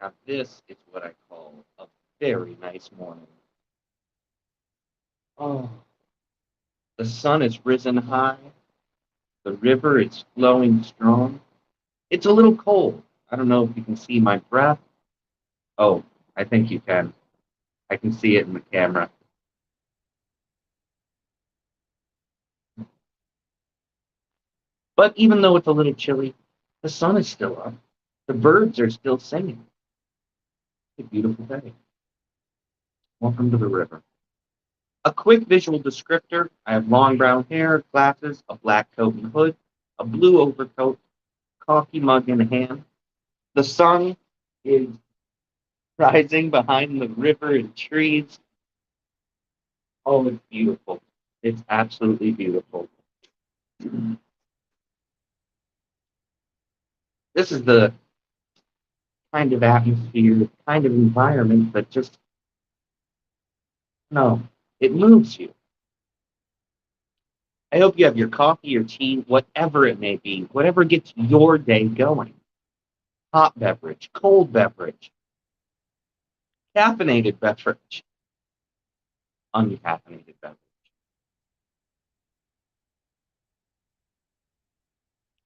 Now, this is what I call a very nice morning. Oh, the sun has risen high, the river is flowing strong. It's a little cold. I don't know if you can see my breath. Oh, I think you can. I can see it in the camera. But even though it's a little chilly, the sun is still up. The birds are still singing. It's a beautiful day. Welcome to the river. A quick visual descriptor: I have long brown hair, glasses, a black coat and hood, a blue overcoat, coffee mug in hand. The sun is rising behind the river and trees. Oh, it's beautiful. It's absolutely beautiful. This is the kind of atmosphere, kind of environment that just, no, it moves you. I hope you have your coffee, your tea, whatever it may be, whatever gets your day going. Hot beverage, cold beverage, caffeinated beverage, uncaffeinated beverage,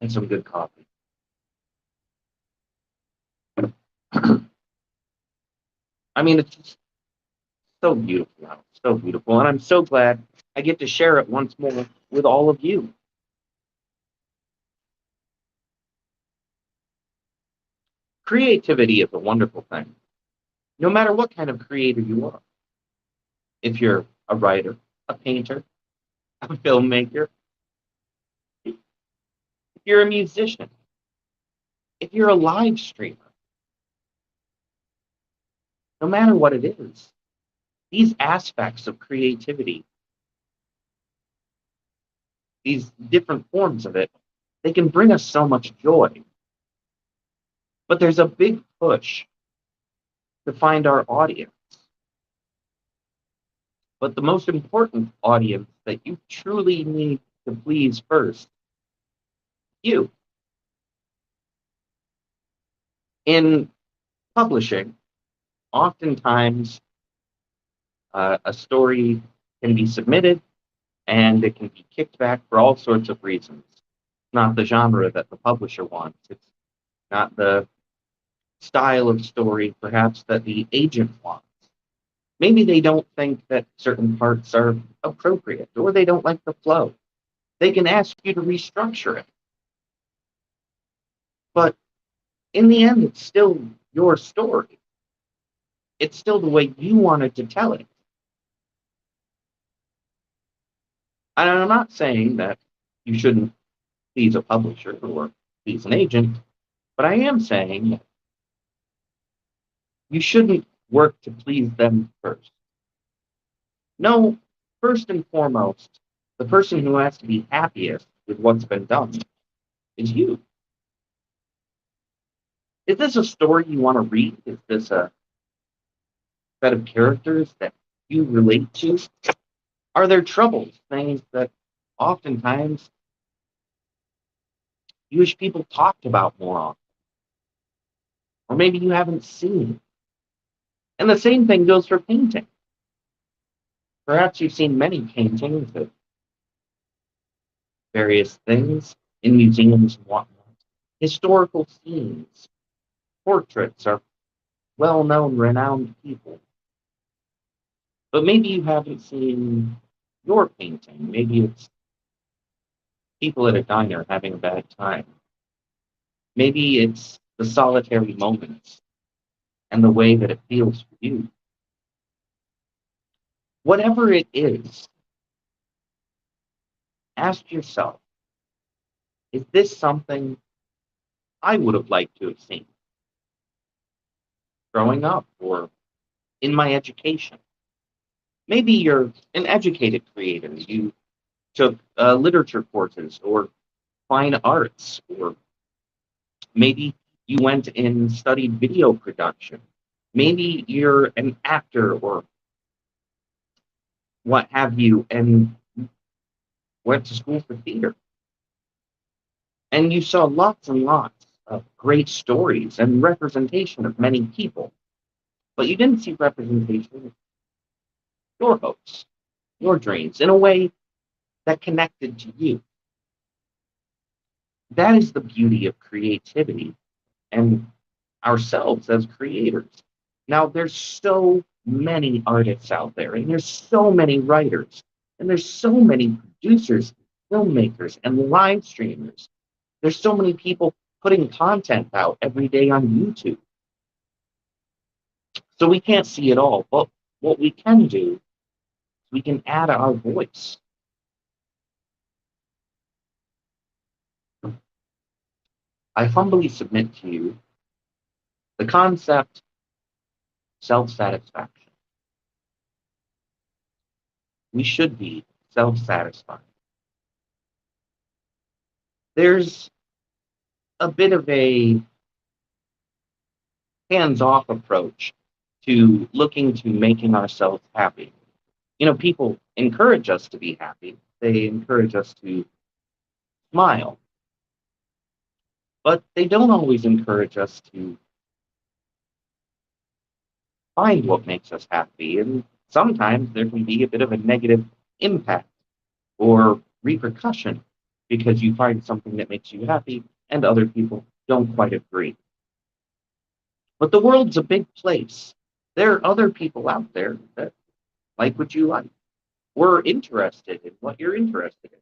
and some good coffee. I mean, it's just so beautiful out, so beautiful. And I'm so glad I get to share it once more with all of you. Creativity is a wonderful thing, no matter what kind of creator you are. If you're a writer, a painter, a filmmaker, if you're a musician, if you're a live streamer, no matter what it is, these aspects of creativity, these different forms of it, they can bring us so much joy. But there's a big push to find our audience. But the most important audience that you truly need to please first, you. In publishing, oftentimes a story can be submitted and it can be kicked back for all sorts of reasons. It's not the genre that the publisher wants. It's not the style of story, perhaps, that the agent wants. Maybe they don't think that certain parts are appropriate, or they don't like the flow. They can ask you to restructure it. But in the end, it's still your story. It's still the way you wanted to tell it. And I'm not saying that you shouldn't please a publisher or please an agent, but I am saying that you shouldn't work to please them first. No, first and foremost, the person who has to be happiest with what's been done is you. Is this a story you want to read? Is this a set of characters that you relate to? Are there troubles, things that oftentimes you wish people talked about more often? Or maybe you haven't seen? And the same thing goes for painting. Perhaps you've seen many paintings of various things in museums and whatnot. Historical scenes, portraits of well known, renowned people. But maybe you haven't seen your painting. Maybe it's people at a diner having a bad time. Maybe it's the solitary moments and the way that it feels for you. Whatever it is, ask yourself, is this something I would have liked to have seen growing up or in my education? Maybe you're an educated creator. You took literature courses or fine arts, or maybe you went and studied video production. Maybe you're an actor or what have you, and went to school for theater. And you saw lots and lots great stories and representation of many people, but you didn't see representation of your hopes, your dreams, in a way that connected to you. That is the beauty of creativity and ourselves as creators. Now, there's so many artists out there, and there's so many writers, and there's so many producers, filmmakers, and live streamers. There's so many people putting content out every day on YouTube. So we can't see it all, but what we can do is we can add our voice. I humbly submit to you the concept self-satisfaction. We should be self-satisfied. There's a bit of a hands-off approach to looking to making ourselves happy. You know, people encourage us to be happy. They encourage us to smile. But they don't always encourage us to find what makes us happy. And sometimes there can be a bit of a negative impact or repercussion because you find something that makes you happy and other people don't quite agree. But the world's a big place. There are other people out there that like what you like. We're interested in what you're interested in.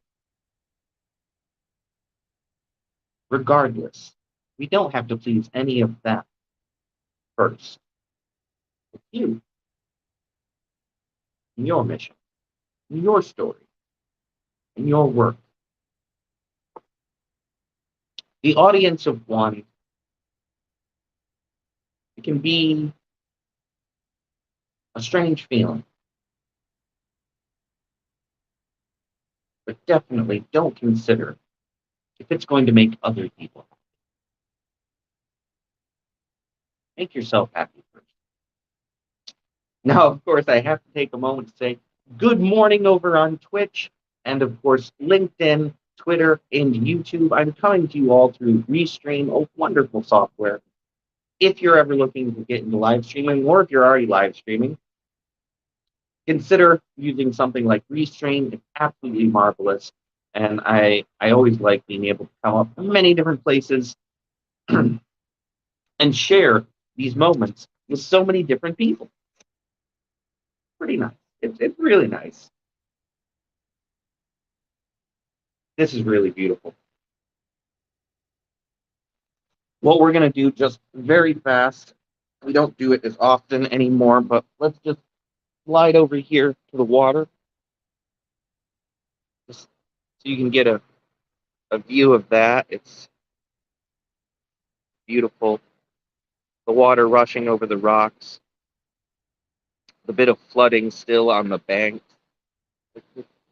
Regardless, we don't have to please any of them first. It's you, and your mission, and your story, and your work. The audience of one, it can be a strange feeling, but definitely don't consider if it's going to make other people happy. Make yourself happy first. Now, of course, I have to take a moment to say good morning over on Twitch and, of course, LinkedIn, Twitter, and YouTube. I'm coming to you all through Restream, a wonderful software. If you're ever looking to get into live streaming, or if you're already live streaming, consider using something like Restream. It's absolutely marvelous. And I always like being able to come up from many different places and share these moments with so many different people. Pretty nice. It's really nice. This is really beautiful. What we're going to do just very fast, we don't do it as often anymore, but let's just slide over here to the water just so you can get a view of that. It's beautiful. The water rushing over the rocks, the bit of flooding still on the banks.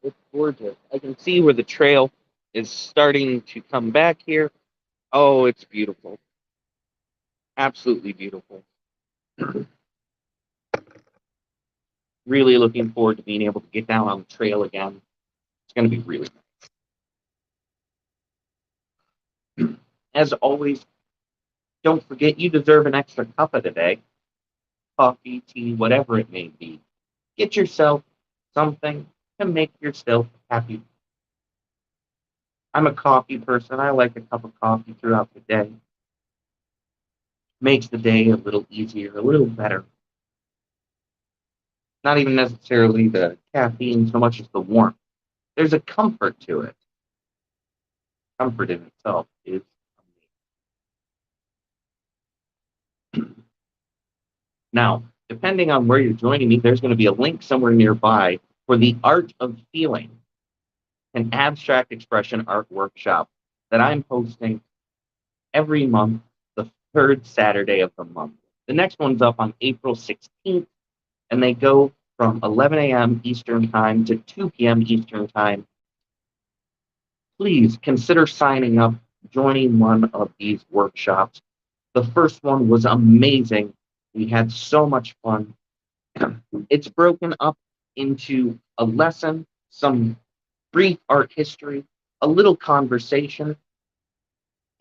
It's gorgeous. I can see where the trail is starting to come back here. Oh, it's beautiful. Absolutely beautiful. Really looking forward to being able to get down on the trail again. It's going to be really nice. As always, don't forget you deserve an extra cup of today. Coffee, tea, whatever it may be. Get yourself something to make yourself happy. I'm a coffee person. I like a cup of coffee throughout the day. Makes the day a little easier, a little better. Not even necessarily the caffeine so much as the warmth. There's a comfort to it. Comfort in itself is amazing. Now, depending on where you're joining me, there's going to be a link somewhere nearby for the Art of Feeling, an abstract expression art workshop that I'm hosting every month, the third Saturday of the month. The next one's up on April 16th, and they go from 11 a.m. Eastern Time to 2 p.m. Eastern Time. Please consider signing up, joining one of these workshops. The first one was amazing. We had so much fun. It's broken up into a lesson, some brief art history, a little conversation,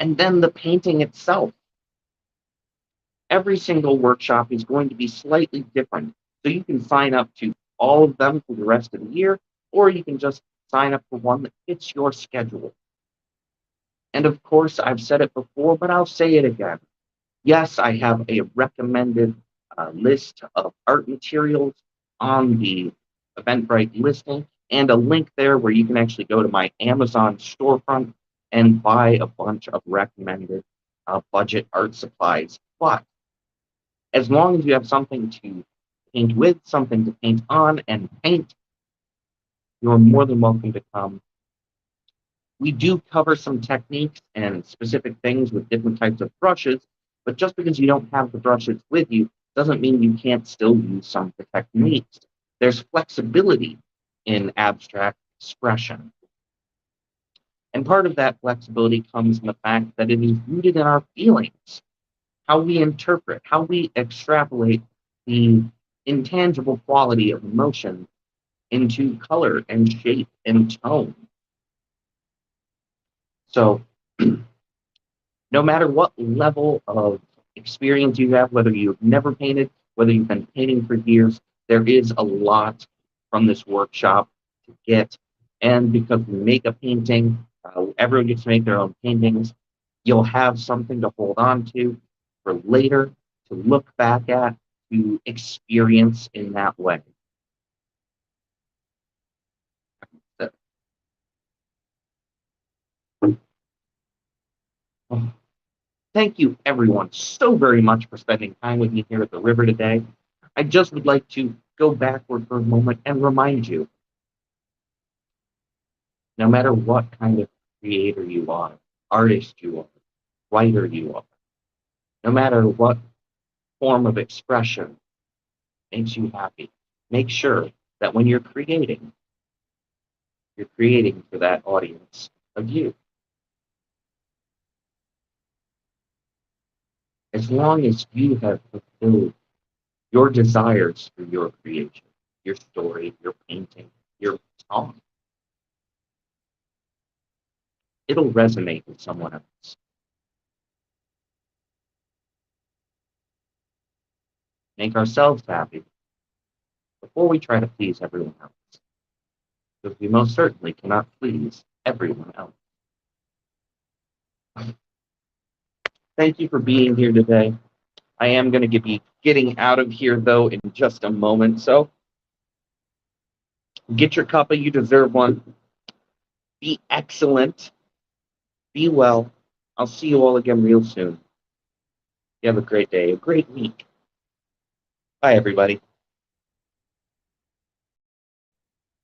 And then the painting itself. Every single workshop is going to be slightly different. So you can sign up to all of them for the rest of the year, or you can just sign up for one that fits your schedule. And of course, I've said it before, but I'll say it again. Yes, I have a recommended list of art materials on the Eventbrite listing and a link there where you can actually go to my Amazon storefront and buy a bunch of recommended budget art supplies. But as long as you have something to paint with, something to paint on, and paint, you're more than welcome to come. We do cover some techniques and specific things with different types of brushes, but just because you don't have the brushes with you doesn't mean you can't still use some of the techniques. There's flexibility in abstract expression. And part of that flexibility comes in the fact that it is rooted in our feelings, how we interpret, how we extrapolate the intangible quality of emotion into color and shape and tone. So no matter what level of experience you have, whether you've never painted, whether you've been painting for years, there is a lot from this workshop to get. And because we make a painting, everyone gets to make their own paintings, you'll have something to hold on to for later, to look back at, to experience in that way. Thank you, everyone, so very much for spending time with me here at the river today. I just would like to go backward for a moment and remind you, no matter what kind of creator you are, artist you are, writer you are, no matter what form of expression makes you happy, make sure that when you're creating for that audience of you. As long as you have fulfilled your desires for your creation, your story, your painting, your song, it'll resonate with someone else. Make ourselves happy before we try to please everyone else, because we most certainly cannot please everyone else. Thank you for being here today. I am going to be getting out of here, though, in just a moment. So get your cuppa. You deserve one. Be excellent. Be well. I'll see you all again real soon. You have a great day, a great week. Bye, everybody.